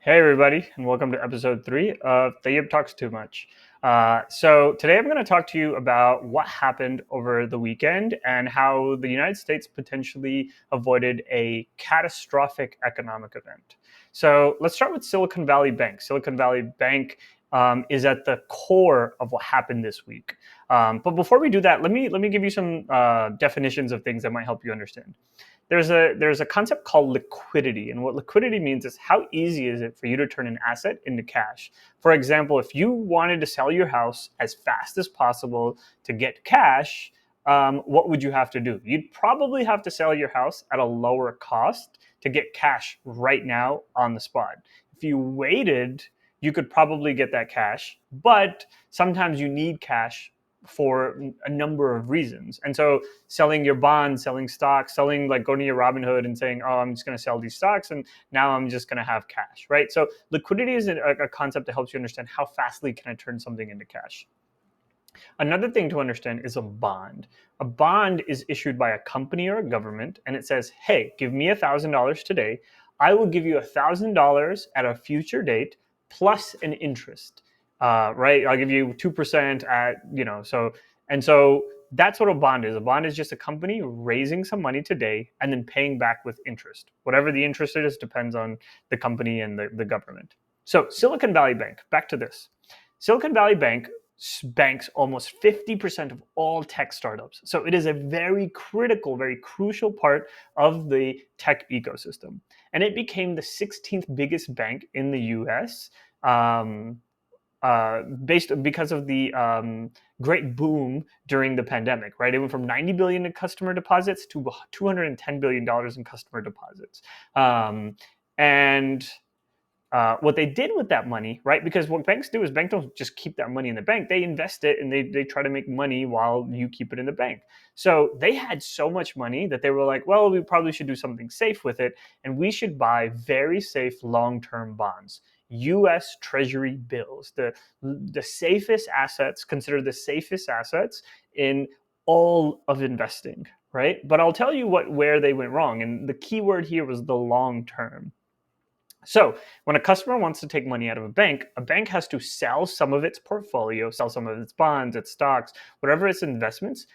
Hey, everybody, and welcome to episode 3 of Tayyip Talks Too Much. So, today I'm going to talk to you about what happened over the weekend and how the United States potentially avoided a catastrophic economic event. So, let's start with Silicon Valley Bank. Silicon Valley Bank is at the core of what happened this week. But before we do that, let me give you some definitions of things that might help you understand. There's a concept called liquidity, and what liquidity means is how easy is it for you to turn an asset into cash. For example, if you wanted to sell your house as fast as possible to get cash, what would you have to do? You'd probably have to sell your house at a lower cost to get cash right now on the spot. If you waited, you could probably get that cash, but sometimes you need cash for a number of reasons. And so selling your bonds, selling stocks, selling like going to your Robinhood and saying, oh, I'm just going to sell these stocks and now I'm just going to have cash, right? So liquidity is a concept that helps you understand how fastly can I turn something into cash. Another thing to understand is a bond. A bond is issued by a company or a government, and it says, hey, give me $1,000 today. I will give you $1,000 at a future date plus an interest, right? I'll give you 2% so that's what a bond is. A bond is just a company raising some money today and then paying back with interest. Whatever the interest is depends on the company and the government. So Silicon Valley Bank, back to this. Silicon Valley Bank banks almost 50% of all tech startups. So it is a very critical, very crucial part of the tech ecosystem. And it became the 16th biggest bank in the US because of the great boom during the pandemic, right? It went from 90 billion in customer deposits to $210 billion in customer deposits. And what they did with that money, right? Because what banks do is banks don't just keep that money in the bank. They invest it and they try to make money while you keep it in the bank. So they had so much money that they were like, well, we probably should do something safe with it. And we should buy very safe long-term bonds. US Treasury bills, the safest assets, considered the safest assets in all of investing, right? But I'll tell you where they went wrong. And the key word here was the long term. So when a customer wants to take money out of a bank has to sell some of its portfolio, sell some of its bonds, its stocks, whatever its investments,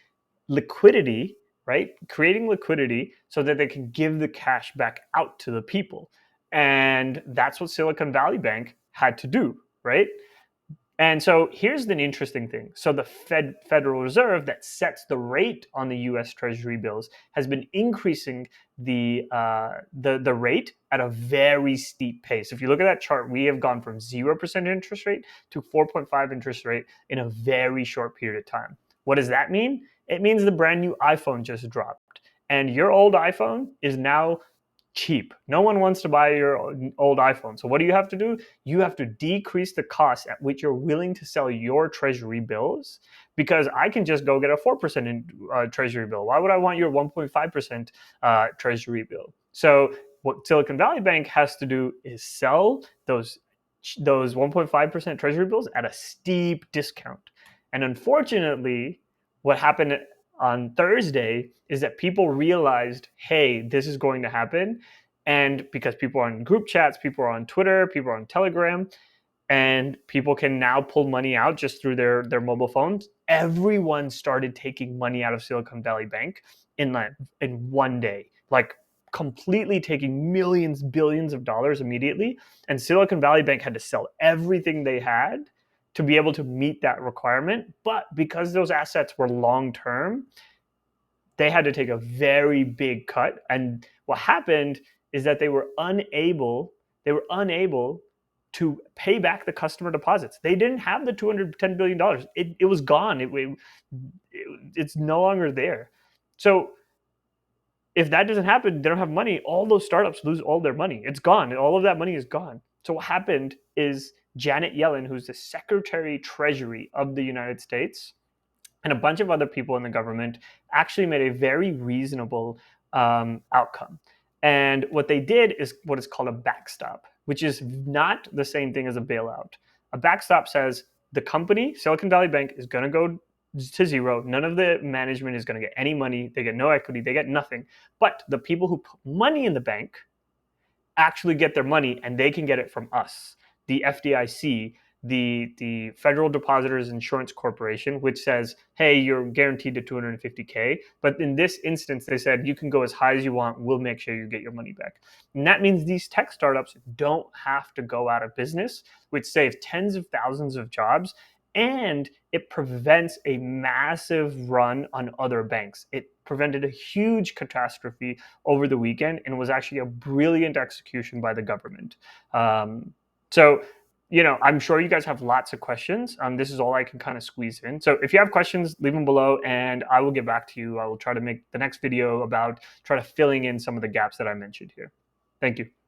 liquidity, right? Creating liquidity so that they can give the cash back out to the people. And that's what Silicon Valley Bank had to do, right? And so here's the interesting thing. So the Federal Reserve that sets the rate on the U.S. Treasury bills has been increasing the rate at a very steep pace. If you look at that chart, we have gone from 0% interest rate to 4.5 interest rate in a very short period of time. What does that mean? It means the brand new iPhone just dropped, and your old iPhone is now cheap. No one wants to buy your old iPhone. So what do you have to do? You have to decrease the cost at which you're willing to sell your treasury bills, because I can just go get a 4% treasury bill. Why would I want your 1.5% treasury bill? So what Silicon Valley Bank has to do is sell those 1.5% treasury bills at a steep discount. And unfortunately, what happened on Thursday is that people realized, hey, this is going to happen. And because people are in group chats, people are on Twitter, people are on Telegram, and people can now pull money out just through their mobile phones. Everyone started taking money out of Silicon Valley Bank in one day, like completely taking millions, billions of dollars immediately. And Silicon Valley Bank had to sell everything they had to be able to meet that requirement. But because those assets were long term, they had to take a very big cut. And what happened is that they were unable to pay back the customer deposits. They didn't have the $210 billion. It was gone. It's no longer there. So if that doesn't happen, they don't have money. All those startups lose all their money. It's gone. All of that money is gone. So what happened is Janet Yellen, who's the Secretary Treasury of the United States, and a bunch of other people in the government actually made a very reasonable outcome. And what they did is what is called a backstop, which is not the same thing as a bailout. A backstop says the company, Silicon Valley Bank, is going to go to zero. None of the management is going to get any money. They get no equity. They get nothing. But the people who put money in the bank actually get their money, and they can get it from us, the FDIC, the Federal Depositors Insurance Corporation, which says, hey, you're guaranteed to 250K. But in this instance, they said you can go as high as you want. We'll make sure you get your money back. And that means these tech startups don't have to go out of business, which saves tens of thousands of jobs. And it prevents a massive run on other banks. It prevented a huge catastrophe over the weekend and was actually a brilliant execution by the government. So, I'm sure you guys have lots of questions. This is all I can kind of squeeze in. So if you have questions, leave them below and I will get back to you. I will try to make the next video about try to filling in some of the gaps that I mentioned here. Thank you.